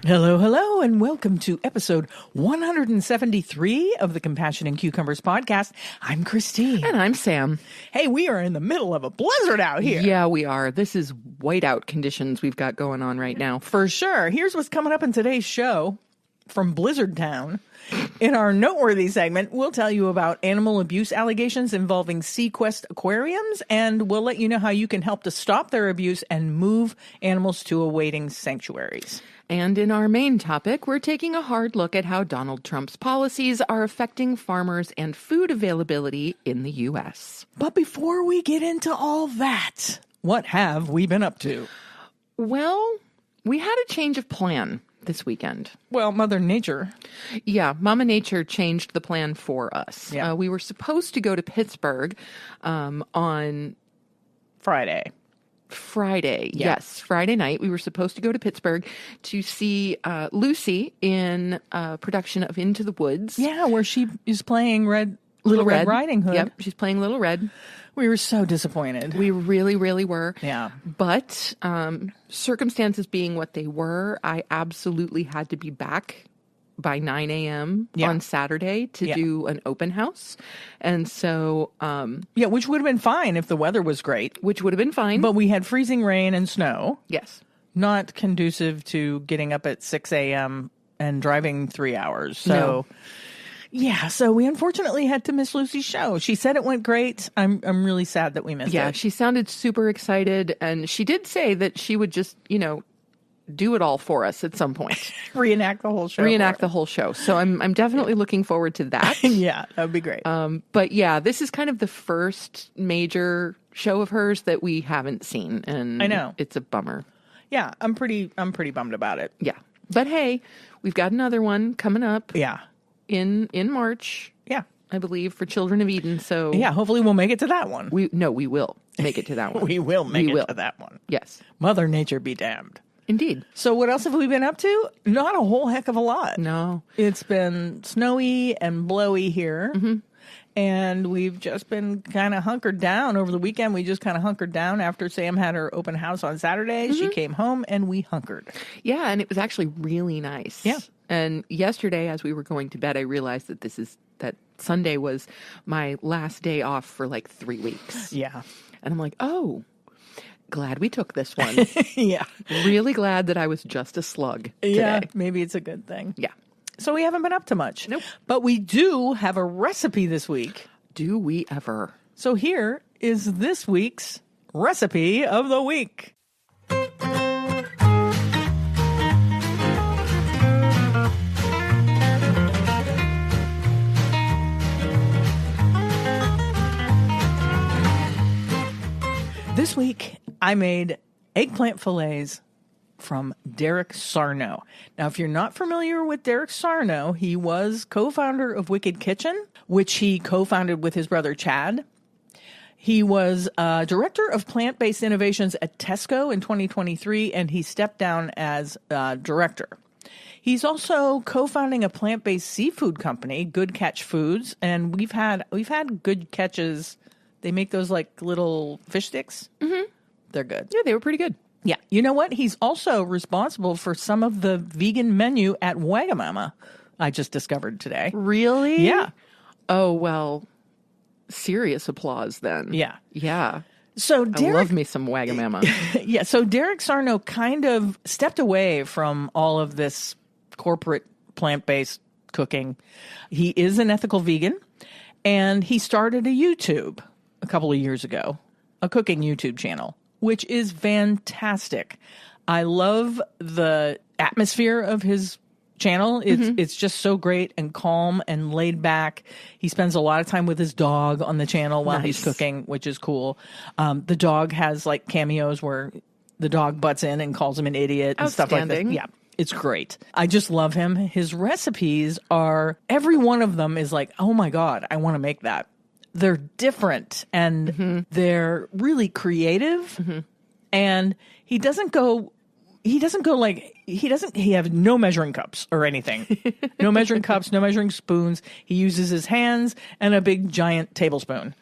Hello, hello, and welcome to episode 173 of the Compassion and Cucumbers podcast. I'm Christine. And I'm Sam. Hey, we are in the middle of a blizzard out here. Yeah, we are. This is whiteout conditions we've got going on right now. For sure. Here's what's coming up in today's show from Blizzard Town. In our Noteworthy segment, we'll tell you about animal abuse allegations involving Seaquest Aquariums, and we'll let you know how you can help to stop their abuse and move animals to awaiting sanctuaries. And in our main topic, we're taking a hard look at how Donald Trump's policies are affecting farmers and food availability in the U.S. But before we get into all that, what have we been up to? Well, we had a change of plan this weekend. Well, Mother Nature. Yeah, Mama Nature changed the plan for us. Yeah. We were supposed to go to Pittsburgh on Friday. Yes, Friday night. We were supposed to go to Pittsburgh to see Lucy in a production of Into the Woods. Yeah, where she is playing Little Red Riding Hood. Yep, she's playing Little Red. We were so disappointed. We really, really were. Yeah. But circumstances being what they were, I absolutely had to be back by 9 a.m. on Saturday to do an open house. And so... which would have been fine if the weather was great. Which would have been fine. But we had freezing rain and snow. Yes. Not conducive to getting up at 6 a.m. and driving 3 hours. So... No. Yeah, so we unfortunately had to miss Lucy's show. She said it went great. I'm really sad that we missed it. Yeah, she sounded super excited, and she did say that she would just, do it all for us at some point. Reenact the whole show. Reenact the whole show. So I'm definitely looking forward to that. Yeah, that would be great. But yeah, this is kind of the first major show of hers that we haven't seen, and I know. It's a bummer. Yeah, I'm pretty bummed about it. Yeah. But hey, we've got another one coming up. Yeah. In March. Yeah. I believe, for Children of Eden. So yeah, hopefully we'll make it to that one. We will make it to that one. We will make it to that one. Yes. Mother Nature be damned. Indeed. So what else have we been up to? Not a whole heck of a lot. No. It's been snowy and blowy here. Mm-hmm. And we've just been kind of hunkered down over the weekend. We just kind of hunkered down after Sam had her open house on Saturday. Mm-hmm. She came home and we hunkered. Yeah, and it was actually really nice. Yeah. And yesterday, as we were going to bed, I realized that Sunday was my last day off for like 3 weeks. Yeah. And I'm like, oh, glad we took this one. Yeah. Really glad that I was just a slug today. Yeah, maybe it's a good thing. Yeah. So we haven't been up to much. Nope. But we do have a recipe this week. Do we ever? So here is this week's recipe of the week. This week, I made eggplant fillets from Derek Sarno. Now, if you're not familiar with Derek Sarno, he was co-founder of Wicked Kitchen, which he co-founded with his brother Chad. He was director of plant-based innovations at Tesco in 2023, and he stepped down as director. He's also co-founding a plant-based seafood company, Good Catch Foods, and we've had Good Catches. They make those like little fish sticks. Mm-hmm. They're good. Yeah, they were pretty good. Yeah. You know what? He's also responsible for some of the vegan menu at Wagamama, I just discovered today. Really? Yeah. Oh, well, serious applause then. Yeah. Yeah. So I love me some Wagamama. Yeah. So Derek Sarno kind of stepped away from all of this corporate plant-based cooking. He is an ethical vegan, and he started a YouTube a couple of years ago, a cooking YouTube channel, which is fantastic. I love the atmosphere of his channel. It's just so great and calm and laid back. He spends a lot of time with his dog on the channel while he's cooking, which is cool. The dog has like cameos where the dog butts in and calls him an idiot and stuff like that. Yeah. It's great. I just love him. His recipes are, every one of them is like, oh my God, I want to make that. They're different and they're really creative. Mm-hmm. And he has no measuring cups or anything. No measuring cups, no measuring spoons. He uses his hands and a big giant tablespoon.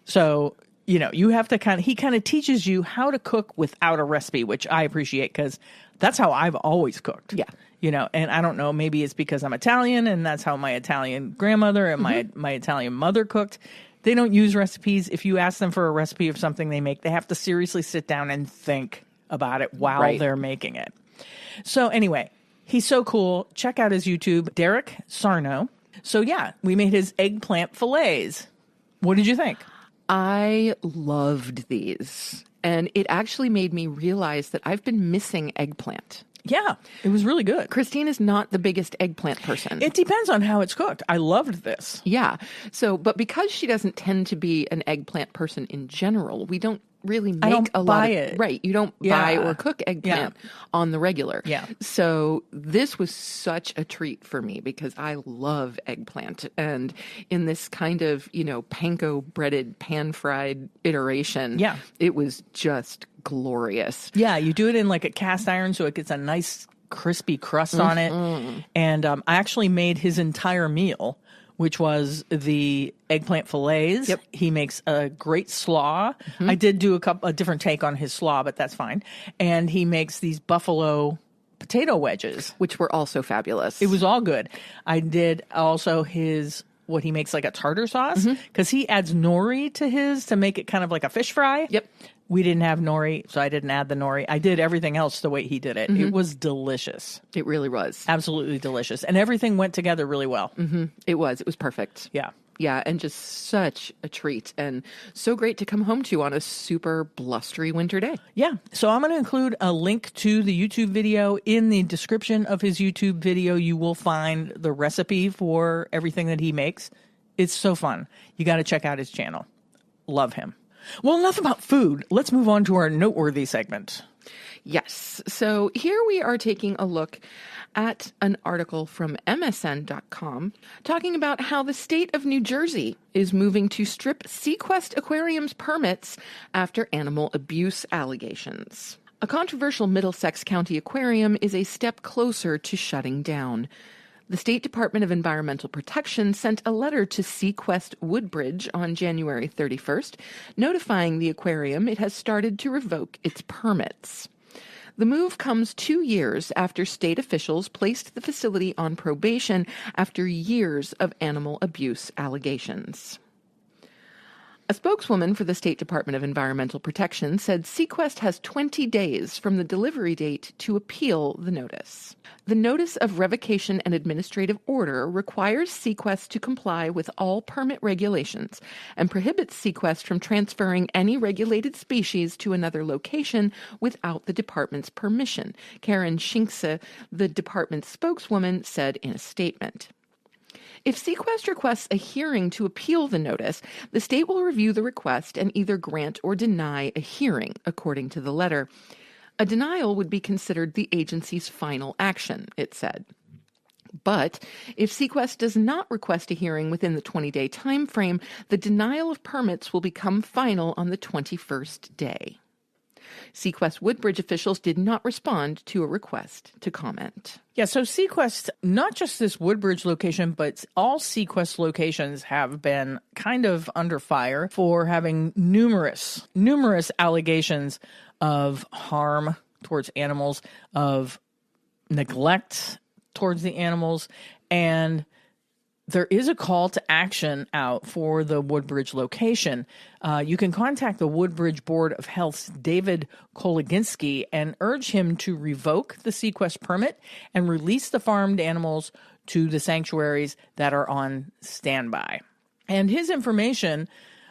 So, you have to he kind of teaches you how to cook without a recipe, which I appreciate because that's how I've always cooked. Yeah. And I don't know, maybe it's because I'm Italian and that's how my Italian grandmother and my Italian mother cooked. They don't use recipes. If you ask them for a recipe of something they make, they have to seriously sit down and think about it while they're making it. So anyway, he's so cool. Check out his YouTube, Derek Sarno. So yeah, we made his eggplant fillets. What did you think? I loved these. And it actually made me realize that I've been missing eggplant. Yeah, it was really good. Christine is not the biggest eggplant person. It depends on how it's cooked. I loved this. Yeah. So, but because she doesn't tend to be an eggplant person in general, we don't really make a lot of it. Right. You don't buy or cook eggplant on the regular. Yeah. So this was such a treat for me because I love eggplant. And in this kind of, panko breaded, pan fried iteration, it was just glorious. Yeah. You do it in like a cast iron so it gets a nice crispy crust on it. And I actually made his entire meal, which was the eggplant fillets. Yep. He makes a great slaw. I did do a different take on his slaw, but that's fine. And he makes these buffalo potato wedges, which were also fabulous. It was all good. I did also what he makes like a tartar sauce because he adds nori to his to make it kind of like a fish fry. Yep. We didn't have nori, so I didn't add the nori. I did everything else the way he did it. It was delicious. It really was. Absolutely delicious. And everything went together really well. It was. It was perfect. Yeah. Yeah, and just such a treat and so great to come home to on a super blustery winter day. Yeah. So I'm going to include a link to the YouTube video. In the description of his YouTube video, you will find the recipe for everything that he makes. It's so fun. You got to check out his channel. Love him. Well, enough about food. Let's move on to our Noteworthy segment. Yes. So here we are taking a look at an article from MSN.com talking about how the state of New Jersey is moving to strip Seaquest Aquarium's permits after animal abuse allegations. A controversial Middlesex County aquarium is a step closer to shutting down. The State Department of Environmental Protection sent a letter to Seaquest Woodbridge on January 31st, notifying the aquarium it has started to revoke its permits. The move comes 2 years after state officials placed the facility on probation after years of animal abuse allegations. A spokeswoman for the State Department of Environmental Protection said Seaquest has 20 days from the delivery date to appeal the notice. The Notice of Revocation and Administrative Order requires Seaquest to comply with all permit regulations and prohibits Seaquest from transferring any regulated species to another location without the department's permission, Karen Shinkse, the department's spokeswoman, said in a statement. If Seaquest requests a hearing to appeal the notice, the state will review the request and either grant or deny a hearing, according to the letter. A denial would be considered the agency's final action, it said. But if Seaquest does not request a hearing within the 20-day time frame, the denial of permits will become final on the 21st day. Seaquest Woodbridge officials did not respond to a request to comment. Yeah, so Seaquest, not just this Woodbridge location, but all Seaquest locations have been kind of under fire for having numerous allegations of harm towards animals, of neglect towards the animals, and there is a call to action out for the Woodbridge location. You can contact the Woodbridge Board of Health's David Kologinsky and urge him to revoke the Seaquest permit and release the farmed animals to the sanctuaries that are on standby. And his information,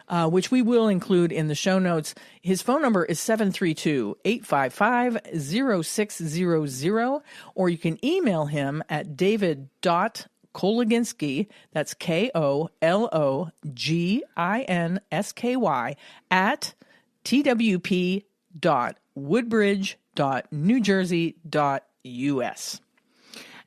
which we will include in the show notes, his phone number is 732-855-0600, or you can email him at david.Kologinsky, that's Kologinsky, at twp.woodbridge.newjersey.us.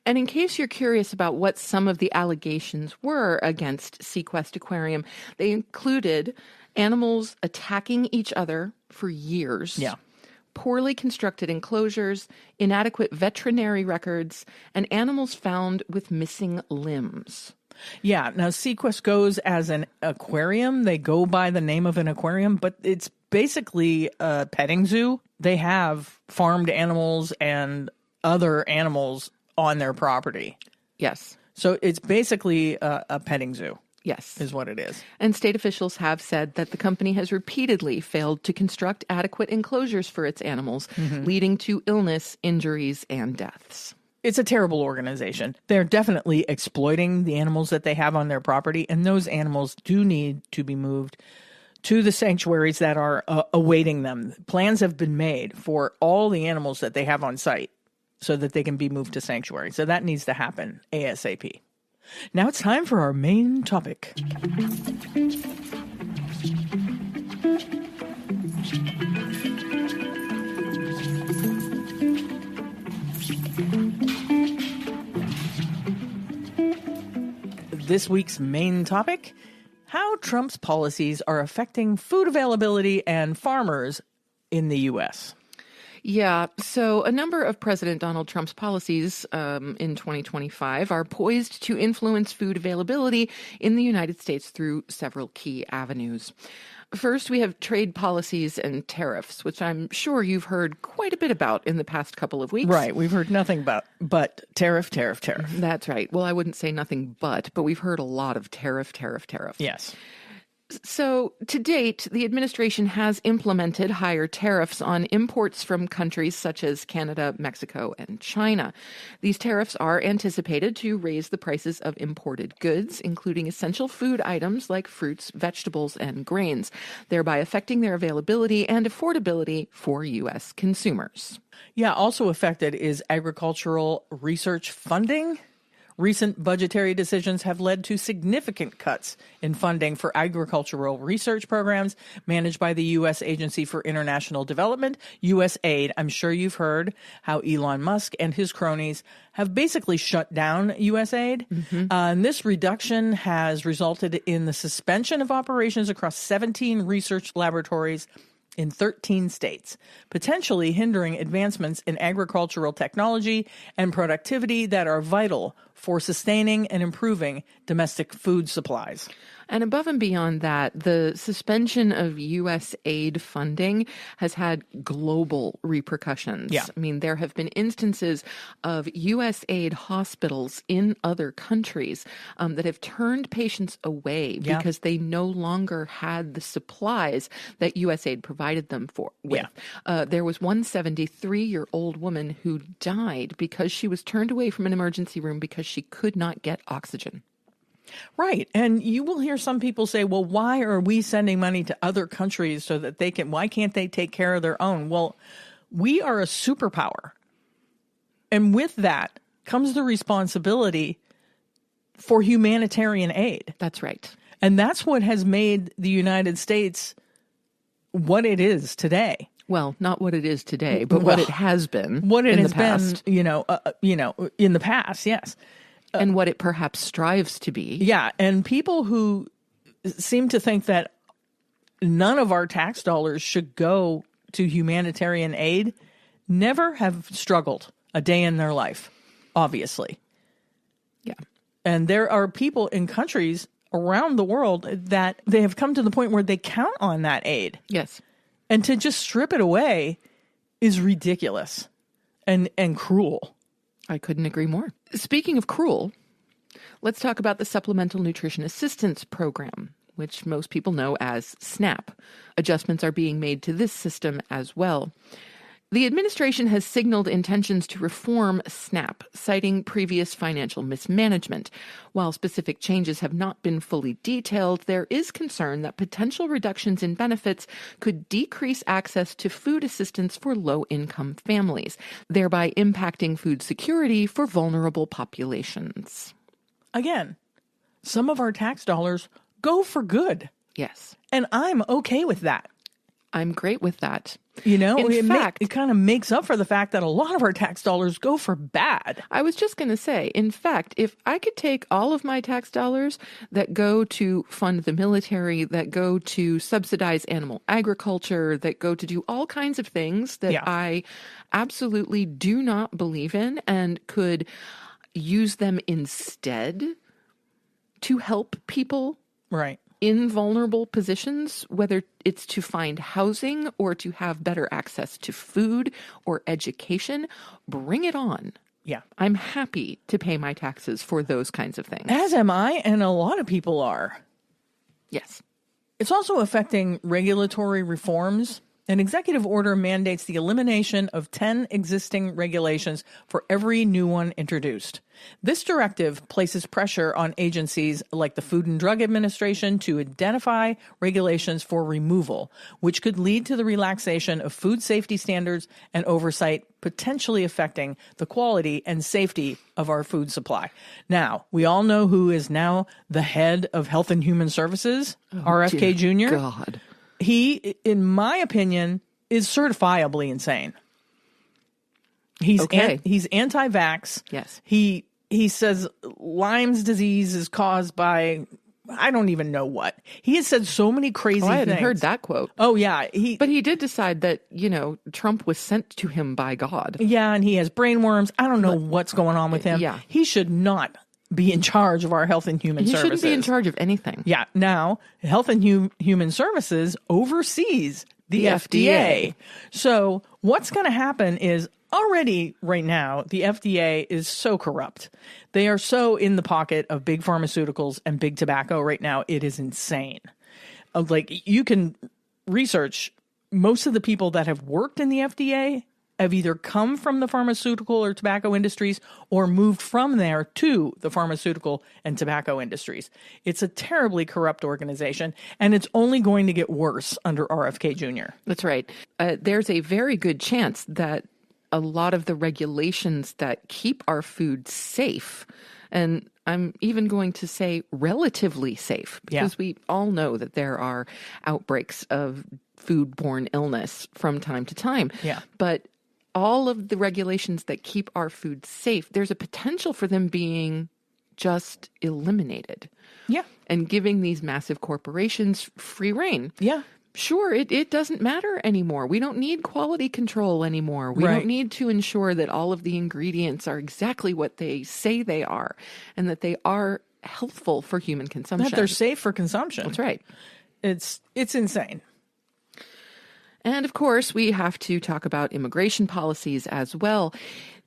And in case you're curious about what some of the allegations were against Seaquest Aquarium, they included animals attacking each other for years. Yeah. Poorly constructed enclosures, inadequate veterinary records, and animals found with missing limbs. Yeah. Now, Seaquest goes as an aquarium. They go by the name of an aquarium, but it's basically a petting zoo. They have farmed animals and other animals on their property. Yes. So it's basically a petting zoo. Yes. Is what it is. And state officials have said that the company has repeatedly failed to construct adequate enclosures for its animals, leading to illness, injuries, and deaths. It's a terrible organization. They're definitely exploiting the animals that they have on their property, and those animals do need to be moved to the sanctuaries that are awaiting them. Plans have been made for all the animals that they have on site so that they can be moved to sanctuaries. So that needs to happen ASAP. Now it's time for our main topic. This week's main topic: how Trump's policies are affecting food availability and farmers in the U.S. Yeah, so a number of President Donald Trump's policies in 2025 are poised to influence food availability in the United States through several key avenues. First, we have trade policies and tariffs, which I'm sure you've heard quite a bit about in the past couple of weeks. Right. We've heard nothing but tariff. That's right. Well, I wouldn't say nothing but we've heard a lot of tariff. Yes. So, to date, the administration has implemented higher tariffs on imports from countries such as Canada, Mexico, and China. These tariffs are anticipated to raise the prices of imported goods, including essential food items like fruits, vegetables, and grains, thereby affecting their availability and affordability for U.S. consumers. Yeah, also affected is agricultural research funding. Recent budgetary decisions have led to significant cuts in funding for agricultural research programs managed by the U.S. Agency for International Development, USAID. I'm sure you've heard how Elon Musk and his cronies have basically shut down USAID. And this reduction has resulted in the suspension of operations across 17 research laboratories in 13 states, potentially hindering advancements in agricultural technology and productivity that are vital for sustaining and improving domestic food supplies. And above and beyond that, the suspension of U.S. aid funding has had global repercussions. Yeah. I mean, there have been instances of U.S. aid hospitals in other countries that have turned patients away because they no longer had the supplies that U.S. aid provided them with. There was one 73-year-old woman who died because she was turned away from an emergency room because she could not get oxygen. Right. And you will hear some people say, well, why are we sending money to other countries so that why can't they take care of their own? Well, we are a superpower. And with that comes the responsibility for humanitarian aid. That's right. And that's what has made the United States what it is today. Well, not what it is today, but what it has been. What it in has the past. been, in the past, yes. And what it perhaps strives to be. Yeah, and people who seem to think that none of our tax dollars should go to humanitarian aid never have struggled a day in their life, obviously. Yeah. And there are people in countries around the world that they have come to the point where they count on that aid. Yes. And to just strip it away is ridiculous and cruel. I couldn't agree more. Speaking of cruel, let's talk about the Supplemental Nutrition Assistance Program, which most people know as SNAP. Adjustments are being made to this system as well. The administration has signaled intentions to reform SNAP, citing previous financial mismanagement. While specific changes have not been fully detailed, there is concern that potential reductions in benefits could decrease access to food assistance for low-income families, thereby impacting food security for vulnerable populations. Again, some of our tax dollars go for good. Yes. And I'm okay with that. I'm great with that. You know, it kind of makes up for the fact that a lot of our tax dollars go for bad. I was just going to say, in fact, if I could take all of my tax dollars that go to fund the military, that go to subsidize animal agriculture, that go to do all kinds of things that I absolutely do not believe in, and could use them instead to help people. Right. In vulnerable positions, whether it's to find housing or to have better access to food or education, bring it on. Yeah. I'm happy to pay my taxes for those kinds of things. As am I, and a lot of people are. Yes. It's also affecting regulatory reforms. An executive order mandates the elimination of 10 existing regulations for every new one introduced. This directive places pressure on agencies like the Food and Drug Administration to identify regulations for removal, which could lead to the relaxation of food safety standards and oversight, potentially affecting the quality and safety of our food supply. Now, we all know who is now the head of Health and Human Services, RFK Jr. God. He, in my opinion, is certifiably insane. He's okay. He's anti-vax. Yes. He says Lyme's disease is caused by, I don't even know what. He has said so many crazy things. I hadn't heard that quote. Oh, yeah. But he did decide that, Trump was sent to him by God. Yeah, and he has brain worms. I don't know what's going on with him. Yeah. He should not be in charge of our Health and Human Services. He shouldn't be in charge of anything. Yeah. Now, Health and Human Services oversees the FDA. So what's going to happen is already right now, the FDA is so corrupt. They are so in the pocket of big pharmaceuticals and big tobacco right now. It is insane. Like, you can research most of the people that have worked in the FDA have either come from the pharmaceutical or tobacco industries or moved from there to the pharmaceutical and tobacco industries. It's a terribly corrupt organization, and it's only going to get worse under RFK Jr. That's right. There's a very good chance that a lot of the regulations that keep our food safe, and I'm even going to say relatively safe, because we all know that there are outbreaks of foodborne illness from time to time. Yeah. But all of the regulations that keep our food safe, there's a potential for them being just eliminated. Yeah. And giving these massive corporations free reign. Yeah. Sure, it doesn't matter anymore. We don't need quality control anymore. We don't need to ensure that all of the ingredients are exactly what they say they are and that they are healthful for human consumption. That they're safe for consumption. That's right. It's insane. And of course, we have to talk about immigration policies as well.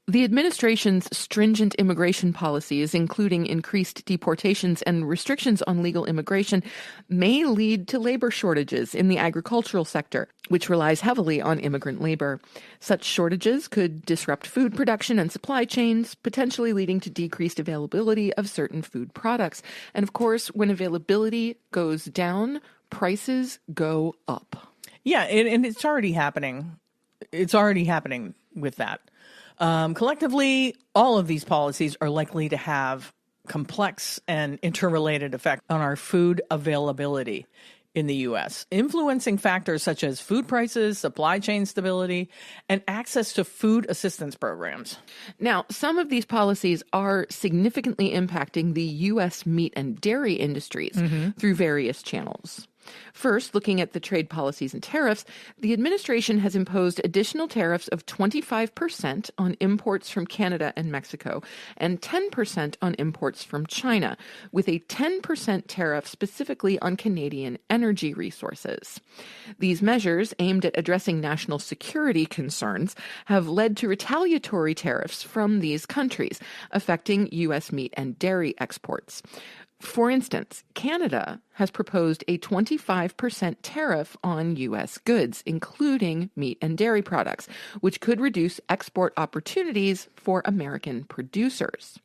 The administration's stringent immigration policies, including increased deportations and restrictions on legal immigration, may lead to labor shortages in the agricultural sector, which relies heavily on immigrant labor. Such shortages could disrupt food production and supply chains, potentially leading to decreased availability of certain food products. And of course, when availability goes down, prices go up. Yeah, and it's already happening. It's already happening with that. Collectively, all of these policies are likely to have complex and interrelated effects on our food availability in the U.S., influencing factors such as food prices, supply chain stability, and access to food assistance programs. Now, some of these policies are significantly impacting the U.S. meat and dairy industries through various channels. First, looking at the trade policies and tariffs, the administration has imposed additional tariffs of 25% on imports from Canada and Mexico and 10% on imports from China, with a 10% tariff specifically on Canadian energy resources. These measures, aimed at addressing national security concerns, have led to retaliatory tariffs from these countries, affecting U.S. meat and dairy exports. For instance, Canada has proposed a 25% tariff on U.S. goods, including meat and dairy products, which could reduce export opportunities for American producers.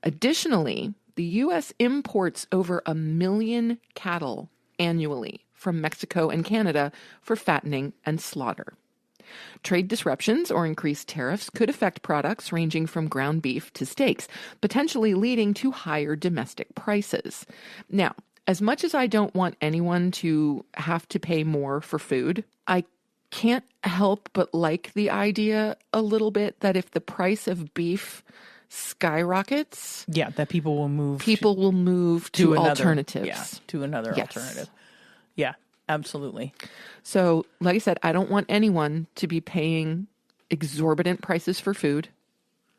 Additionally, the U.S. imports over 1 million cattle annually from Mexico and Canada for fattening and slaughter. Trade disruptions or increased tariffs could affect products ranging from ground beef to steaks, potentially leading to higher domestic prices. Now, as much as I don't want anyone to have to pay more for food, I can't help but like the idea a little bit that if the price of beef skyrockets, that people will move to another, alternatives. To another alternative. Yeah, absolutely. So, like I said, I don't want anyone to be paying exorbitant prices for food.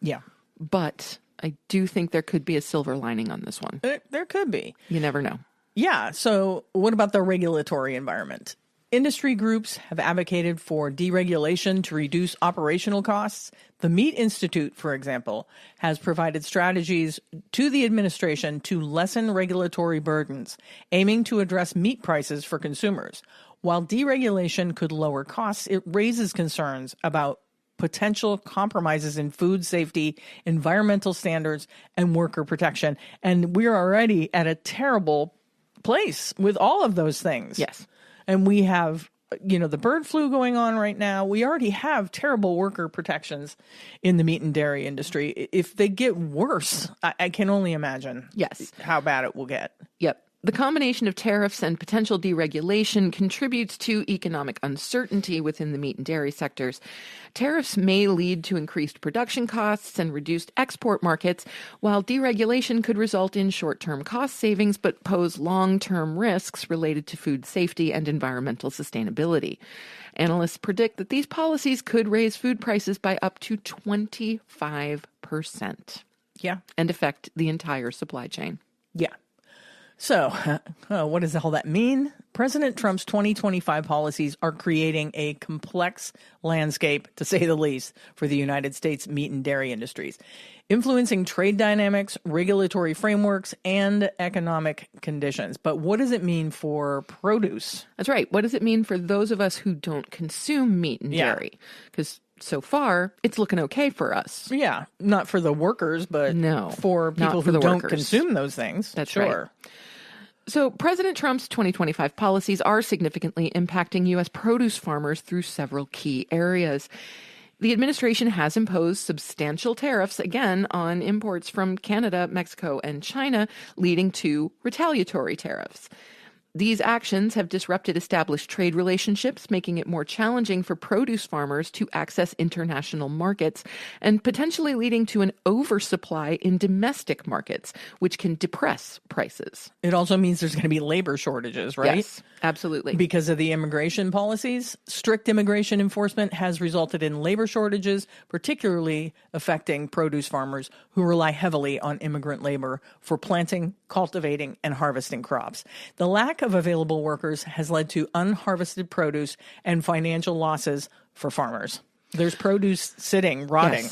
Yeah. But I do think there could be a silver lining on this one. There could be. You never know. Yeah. So what about the regulatory environment? industry groups have advocated for deregulation to reduce operational costs. The Meat Institute, for example, has provided strategies to the administration to lessen regulatory burdens, aiming to address meat prices for consumers. While deregulation could lower costs, it raises concerns about potential compromises in food safety, environmental standards, and worker protection. And we're already at a terrible place with all of those things. Yes. And we have, the bird flu going on right now. We already have terrible worker protections in the meat and dairy industry. If they get worse, I can only imagine how bad it will get. Yep. The combination of tariffs and potential deregulation contributes to economic uncertainty within the meat and dairy sectors. Tariffs may lead to increased production costs and reduced export markets, while deregulation could result in short-term cost savings but pose long-term risks related to food safety and environmental sustainability. Analysts predict that these policies could raise food prices by up to 25%. Yeah. And affect the entire supply chain. Yeah. So, what does all that mean? President Trump's 2025 policies are creating a complex landscape, to say the least, for the United States meat and dairy industries, influencing trade dynamics, regulatory frameworks, and economic conditions. But what does it mean for produce? That's right. What does it mean for those of us who don't consume meat and dairy? Because so far, it's looking okay for us. Yeah, not for the workers, but for people who don't consume those things. That's sure. Right. So President Trump's 2025 policies are significantly impacting U.S. produce farmers through several key areas. The administration has imposed substantial tariffs, again, on imports from Canada, Mexico, and China, leading to retaliatory tariffs. These actions have disrupted established trade relationships, making it more challenging for produce farmers to access international markets and potentially leading to an oversupply in domestic markets, which can depress prices. It also means there's going to be labor shortages, right? Yes, absolutely. Because of the immigration policies, strict immigration enforcement has resulted in labor shortages, particularly affecting produce farmers who rely heavily on immigrant labor for planting, cultivating, and harvesting crops. The lack of available workers has led to unharvested produce and financial losses for farmers. There's produce sitting, rotting.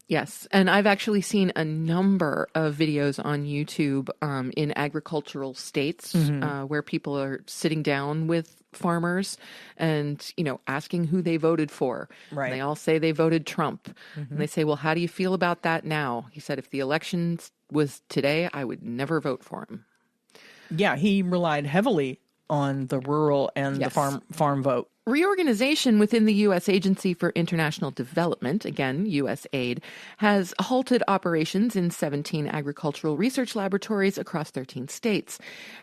Yes. And I've actually seen a number of videos on YouTube in agricultural states where people are sitting down with farmers and, asking who they voted for. Right. And they all say they voted Trump. And they say, well, how do you feel about that now? He said, if the election was today, I would never vote for him. Yeah, he relied heavily on the rural and the farm vote. Reorganization within the U.S. Agency for International Development, again, USAID, has halted operations in 17 agricultural research laboratories across 13 states.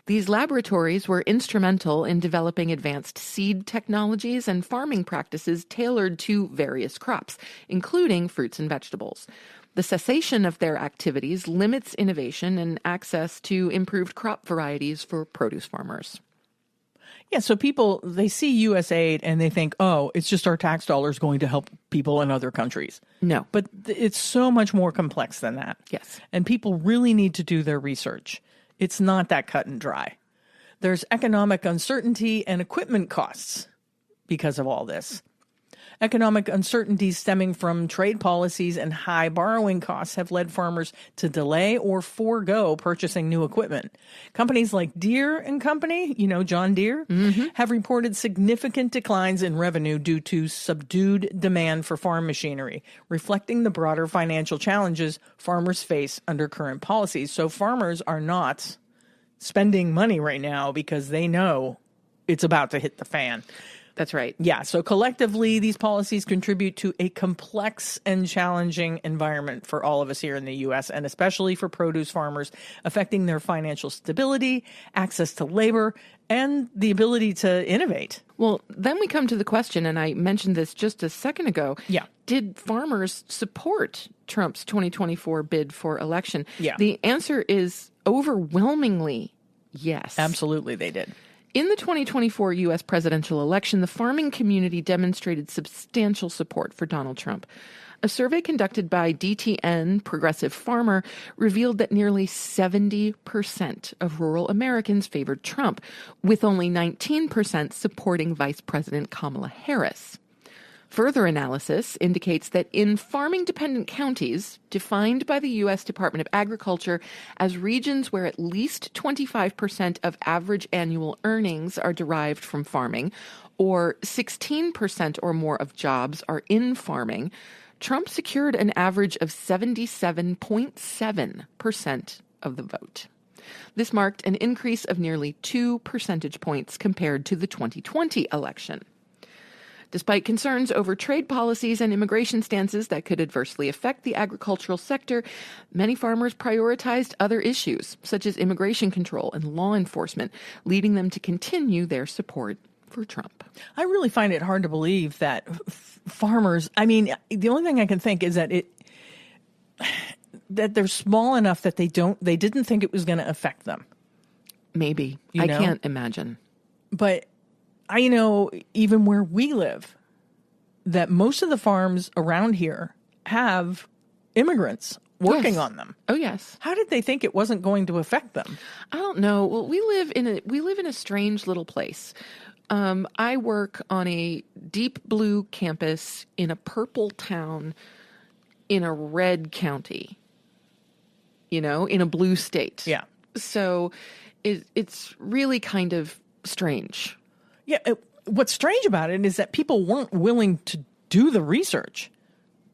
These laboratories were instrumental in developing advanced seed technologies and farming practices tailored to various crops, including fruits and vegetables. The cessation of their activities limits innovation and access to improved crop varieties for produce farmers. Yeah, so people, they see USAID and they think, oh, it's just our tax dollars going to help people in other countries. No. But it's so much more complex than that. Yes. And people really need to do their research. It's not that cut and dry. There's economic uncertainty and equipment costs because of all this. Economic uncertainties stemming from trade policies and high borrowing costs have led farmers to delay or forego purchasing new equipment. Companies like Deere and Company, John Deere, have reported significant declines in revenue due to subdued demand for farm machinery, reflecting the broader financial challenges farmers face under current policies. So farmers are not spending money right now because they know it's about to hit the fan. That's right. Yeah. So collectively, these policies contribute to a complex and challenging environment for all of us here in the U.S., and especially for produce farmers, affecting their financial stability, access to labor, and the ability to innovate. Well, then we come to the question, and I mentioned this just a second ago. Yeah. Did farmers support Trump's 2024 bid for election? Yeah. The answer is overwhelmingly yes. Absolutely, they did. In the 2024 U.S. presidential election, the farming community demonstrated substantial support for Donald Trump. A survey conducted by DTN Progressive Farmer revealed that nearly 70% of rural Americans favored Trump, with only 19% supporting Vice President Kamala Harris. Further analysis indicates that in farming-dependent counties, defined by the U.S. Department of Agriculture as regions where at least 25% of average annual earnings are derived from farming, or 16% or more of jobs are in farming, Trump secured an average of 77.7% of the vote. This marked an increase of nearly 2 percentage points compared to the 2020 election. Despite concerns over trade policies and immigration stances that could adversely affect the agricultural sector, many farmers prioritized other issues, such as immigration control and law enforcement, leading them to continue their support for Trump. I really find it hard to believe that farmers, I mean, the only thing I can think is that that they're small enough that they didn't think it was going to affect them. Maybe. You know? I can't imagine. But I know even where we live, that most of the farms around here have immigrants working on them. Oh, yes. How did they think it wasn't going to affect them? I don't know. Well, we live in a strange little place. I work on a deep blue campus in a purple town in a red county, in a blue state. Yeah. So it's really kind of strange. Yeah, what's strange about it is that people weren't willing to do the research,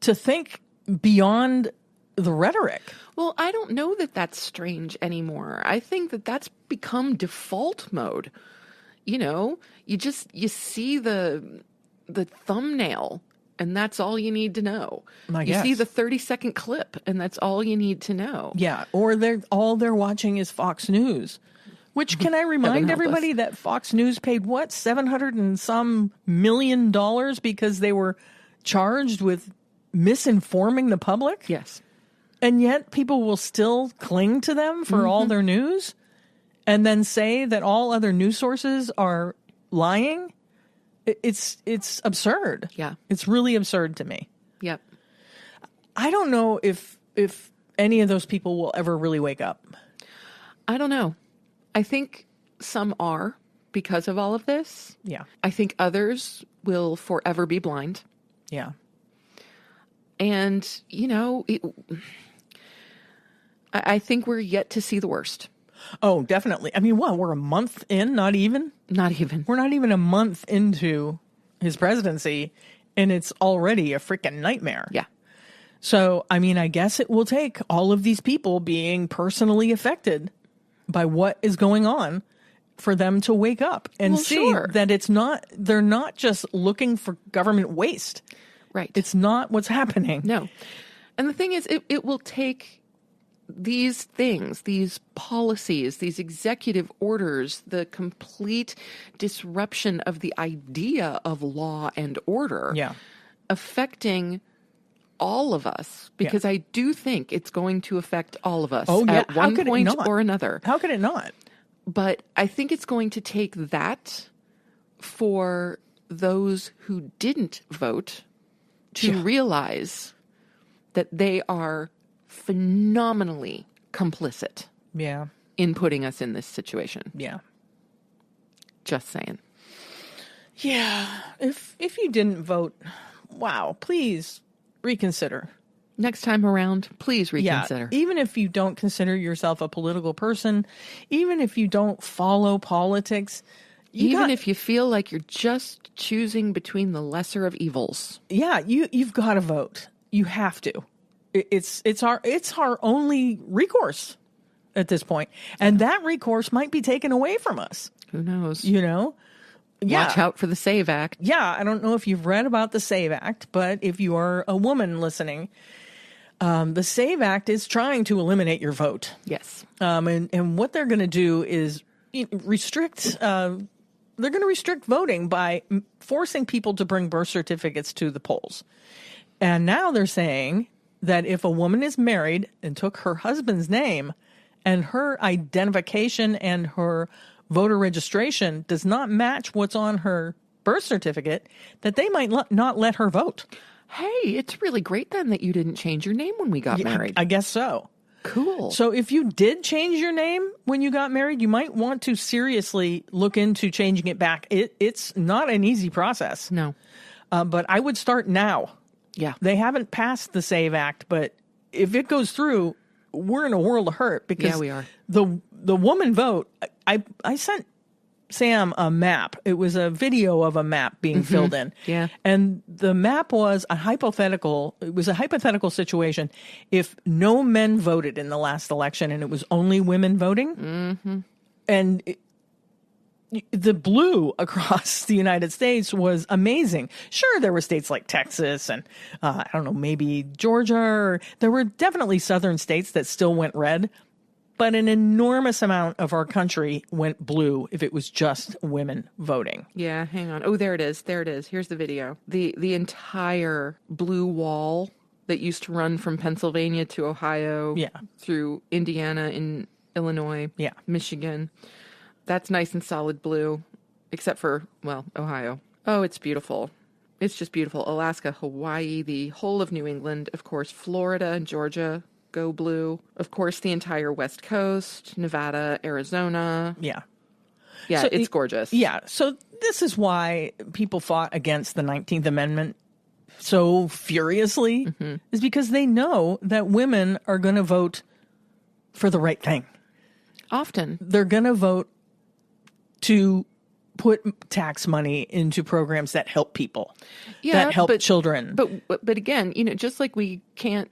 to think beyond the rhetoric. Well, I don't know that that's strange anymore. I think that that's become default mode. You see the thumbnail, and that's all you need to know. You see the 30-second clip, and that's all you need to know. Yeah, or all they're watching is Fox News. Which, can I remind everybody that Fox News paid what, $700 and some million because they were charged with misinforming the public? Yes. And yet people will still cling to them for all their news and then say that all other news sources are lying? It's absurd. Yeah. It's really absurd to me. Yep. I don't know if any of those people will ever really wake up. I don't know. I think some are because of all of this. Yeah. I think others will forever be blind. Yeah. And, I think we're yet to see the worst. Oh, definitely. I mean, we're a month in, not even? Not even. We're not even a month into his presidency, and it's already a freaking nightmare. Yeah. So, I mean, I guess it will take all of these people being personally affected by what is going on for them to wake up and see that they're not just looking for government waste. Right. It's not what's happening. No. And the thing is, it will take these things, these policies, these executive orders, the complete disruption of the idea of law and order affecting all of us, because I do think it's going to affect all of us at one point or another. How could it not? But I think it's going to take that for those who didn't vote to realize that they are phenomenally complicit in putting us in this situation. Yeah. Just saying. Yeah. If you didn't vote, wow, please reconsider. Next time around, please reconsider. Yeah, even if you don't consider yourself a political person, even if you don't follow politics, if you feel like you're just choosing between the lesser of evils. Yeah, you've got to vote. You have to. It's our only recourse at this point. And that recourse might be taken away from us. Who knows? Watch out for the SAVE Act. Yeah, I don't know if you've read about the SAVE Act, but if you are a woman listening, the SAVE Act is trying to eliminate your vote. Yes. And what they're going to do is restrict. They're going to restrict voting by forcing people to bring birth certificates to the polls. And now they're saying that if a woman is married and took her husband's name and her identification and her voter registration does not match what's on her birth certificate, that they might not let her vote. Hey, it's really great then that you didn't change your name when we got married. I guess so. Cool. So if you did change your name when you got married, you might want to seriously look into changing it back. It's not an easy process. No. But I would start now. Yeah. They haven't passed the SAVE Act, but if it goes through, we're in a world of hurt because we are. The woman vote, I sent Sam a map. It was a video of a map being filled in. Yeah. And the map was a hypothetical situation. If no men voted in the last election and it was only women voting, and the blue across the United States was amazing. Sure, there were states like Texas and, I don't know, maybe Georgia. There were definitely southern states that still went red. But an enormous amount of our country went blue if it was just women voting. Yeah, hang on. Oh, there it is. There it is. Here's the video. The entire blue wall that used to run from Pennsylvania to Ohio, through Indiana and Illinois, Michigan. That's nice and solid blue, except for, well, Ohio. Oh, it's beautiful. It's just beautiful. Alaska, Hawaii, the whole of New England, of course, Florida and Georgia. Go blue. Of course, the entire West Coast, Nevada, Arizona. Yeah, so it's gorgeous. Yeah. So this is why people fought against the 19th Amendment so furiously, is because they know that women are going to vote for the right thing. Often. They're going to vote to put tax money into programs that help people, that help children. But again, just like we can't,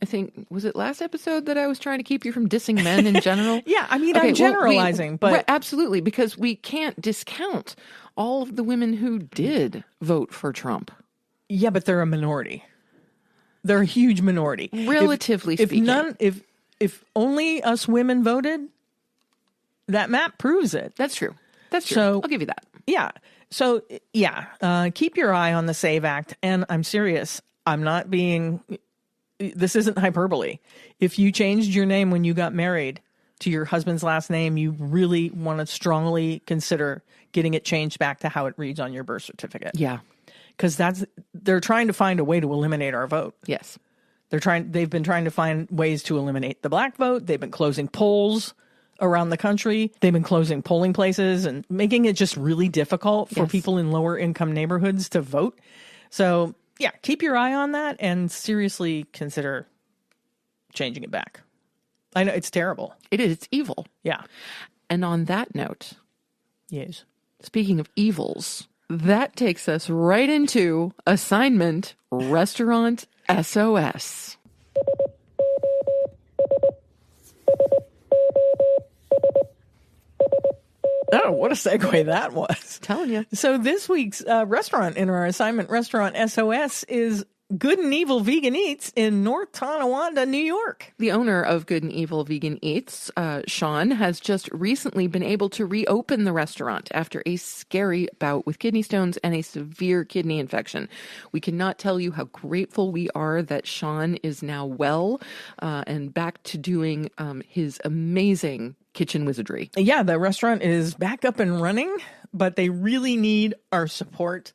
I think, was it last episode that I was trying to keep you from dissing men in general? Yeah, I mean, I'm generalizing, but... Right, absolutely, because we can't discount all of the women who did vote for Trump. Yeah, but they're a minority. They're a huge minority. Relatively speaking. If only us women voted, that map proves it. That's true. That's true. So, I'll give you that. Yeah. So, keep your eye on the SAVE Act, and I'm serious. I'm not being... This isn't hyperbole. If you changed your name when you got married to your husband's last name, you really want to strongly consider getting it changed back to how it reads on your birth certificate. Yeah. Because they're trying to find a way to eliminate our vote. Yes. They've been trying to find ways to eliminate the black vote. They've been closing polls around the country. They've been closing polling places and making it just really difficult for people in lower income neighborhoods to vote. So, yeah, keep your eye on that and seriously consider changing it back. I know it's terrible. It is. It's evil. Yeah. And on that note, yes. Speaking of evils, that takes us right into assignment Restaurant SOS. Oh, what a segue that was. Telling you. So this week's restaurant in our assignment Restaurant SOS is Good and Evil Vegan Eats in North Tonawanda, New York. The owner of Good and Evil Vegan Eats, Sean, has just recently been able to reopen the restaurant after a scary bout with kidney stones and a severe kidney infection. We cannot tell you how grateful we are that Sean is now well and back to doing his amazing kitchen wizardry. Yeah, the restaurant is back up and running, but they really need our support.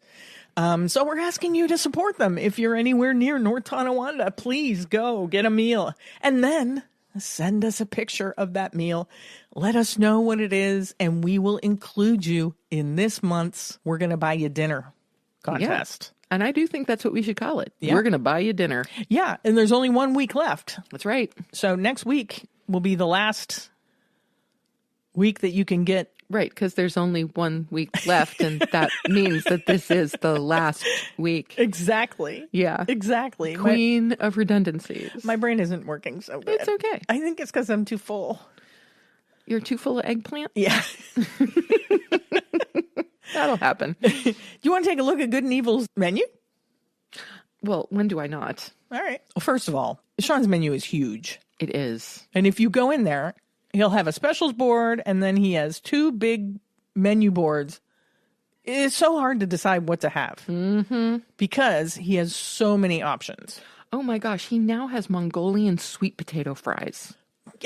So we're asking you to support them. If you're anywhere near North Tonawanda, please go get a meal and then send us a picture of that meal. Let us know what it is, and we will include you in this month's We're Gonna Buy You Dinner contest. Yeah. And I do think that's what we should call it. Yeah. We're going to buy you dinner. Yeah, and there's only 1 week left. That's right. So next week will be the last week that you can get. Right, because there's only 1 week left, and that means that this is the last week. Exactly. Yeah. Exactly. Queen of redundancies. My brain isn't working so good. It's okay. I think it's because I'm too full. You're too full of eggplant? Yeah. That'll happen. Do you want to take a look at Good and Evil's menu? Well, when do I not? All right. Well, first of all, Sean's menu is huge. It is. And if you go in there, he'll have a specials board, and then he has 2 big menu boards. It's so hard to decide what to have because he has so many options. Oh my gosh, he now has Mongolian sweet potato fries.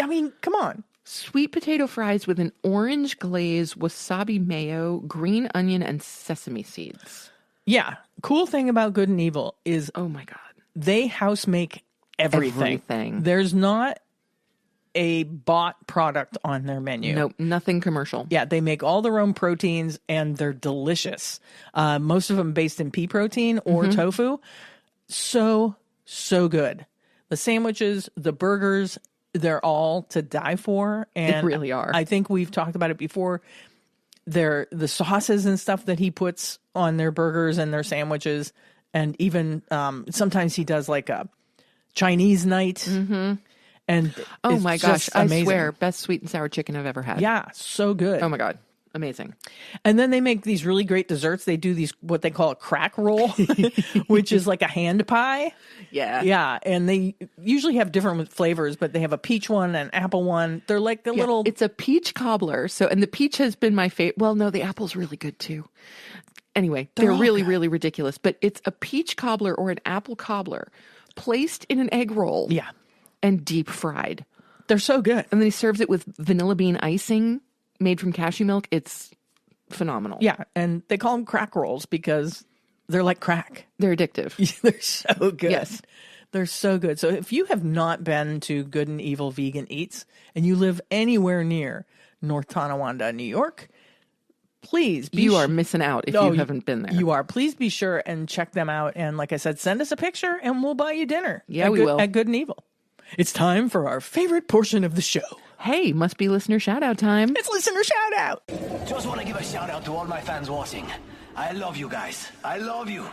I mean, come on. Sweet potato fries with an orange glaze, wasabi mayo, green onion, and sesame seeds. Yeah. Cool thing about Good and Evil is, oh my God, they house make everything. There's not a bought product on their menu. Nope, nothing commercial. Yeah, they make all their own proteins and they're delicious. Most of them based in pea protein or tofu. So good. The sandwiches, the burgers, they're all to die for. And they really are. I think we've talked about it before. The sauces and stuff that he puts on their burgers and their sandwiches. And even sometimes he does like a Chinese night. And oh my gosh, I swear, best sweet and sour chicken I've ever had. Yeah, so good. Oh my God, amazing. And then they make these really great desserts. They do these, what they call a crack roll, which is like a hand pie. Yeah. Yeah, and they usually have different flavors, but they have a peach one and apple one. They're like the little... It's a peach cobbler. So, and the peach has been my favorite. Well, no, the apple's really good too. Anyway, they're really, really ridiculous. But it's a peach cobbler or an apple cobbler placed in an egg roll. Yeah. And deep fried. They're so good. And then he serves it with vanilla bean icing made from cashew milk. It's phenomenal. Yeah, and they call them crack rolls because they're like crack. They're addictive. They're so good. Yes. They're so good. So if you have not been to Good and Evil Vegan Eats and you live anywhere near North Tonawanda, New York, please be You are missing out if you haven't been there. You are. Please be sure and check them out. And like I said, send us a picture and we'll buy you dinner. Yeah, we will. At Good and Evil. It's time for our favorite portion of the show. Hey, must be listener shout out time. It's listener shout out. Just want to give a shout out to all my fans watching. I love you guys. I love you.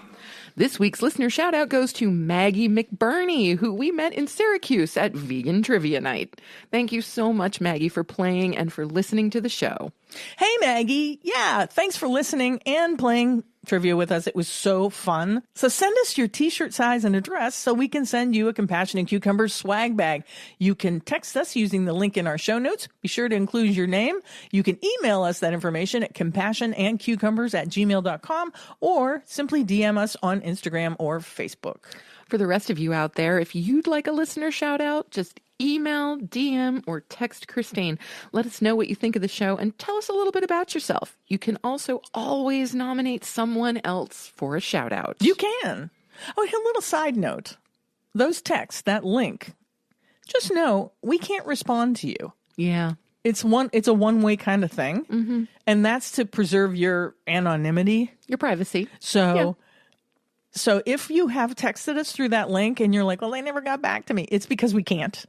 This week's listener shout out goes to Maggie McBurney, who we met in Syracuse at Vegan Trivia Night. Thank you so much, Maggie, for playing and for listening to the show. Hey, Maggie. Yeah, thanks for listening and playing trivia with us. It was so fun. So send us your t-shirt size and address so we can send you a Compassion and Cucumbers swag bag. You can text us using the link in our show notes. Be sure to include your name. You can email us that information at compassionandcucumbers@gmail.com or simply DM us on Instagram or Facebook. For the rest of you out there, if you'd like a listener shout out, just email, DM, or text Christine. Let us know what you think of the show and tell us a little bit about yourself. You can also always nominate someone else for a shout out. You can. Oh, a little side note. Those texts, that link, just know we can't respond to you. Yeah. It's a one-way kind of thing. And that's to preserve your anonymity. Your privacy. So if you have texted us through that link and you're like, well, they never got back to me, it's because we can't.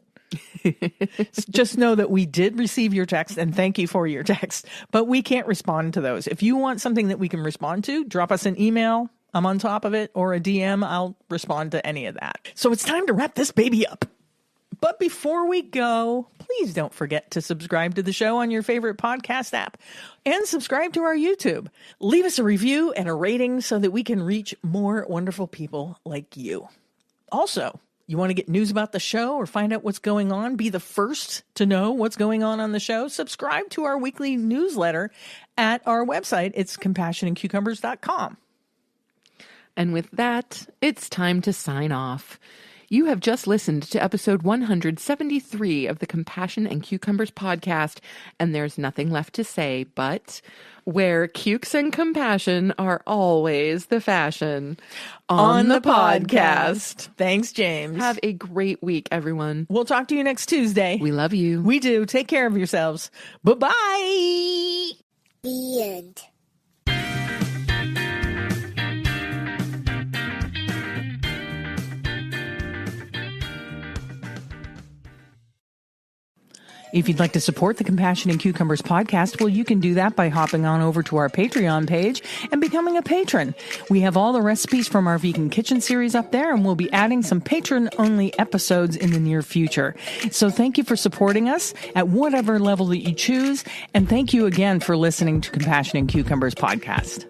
Just know that we did receive your text and thank you for your text, but we can't respond to those. If you want something that we can respond to, drop us an email. I'm on top of it, or a DM. I'll respond to any of that. So it's time to wrap this baby up. But before we go, please don't forget to subscribe to the show on your favorite podcast app and subscribe to our YouTube. Leave us a review and a rating so that we can reach more wonderful people like you. Also, you want to get news about the show or find out what's going on, be the first to know what's going on the show, subscribe to our weekly newsletter at our website. It's compassionandcucumbers.com. And with that, it's time to sign off. You have just listened to episode 173 of the Compassion and Cucumbers podcast, and there's nothing left to say but where cukes and compassion are always the fashion. On the podcast. Thanks, James. Have a great week, everyone. We'll talk to you next Tuesday. We love you. We do. Take care of yourselves. Bye-bye. The end. If you'd like to support the Compassion and Cucumbers podcast, well, you can do that by hopping on over to our Patreon page and becoming a patron. We have all the recipes from our vegan kitchen series up there, and we'll be adding some patron-only episodes in the near future. So thank you for supporting us at whatever level that you choose, and thank you again for listening to Compassion and Cucumbers podcast.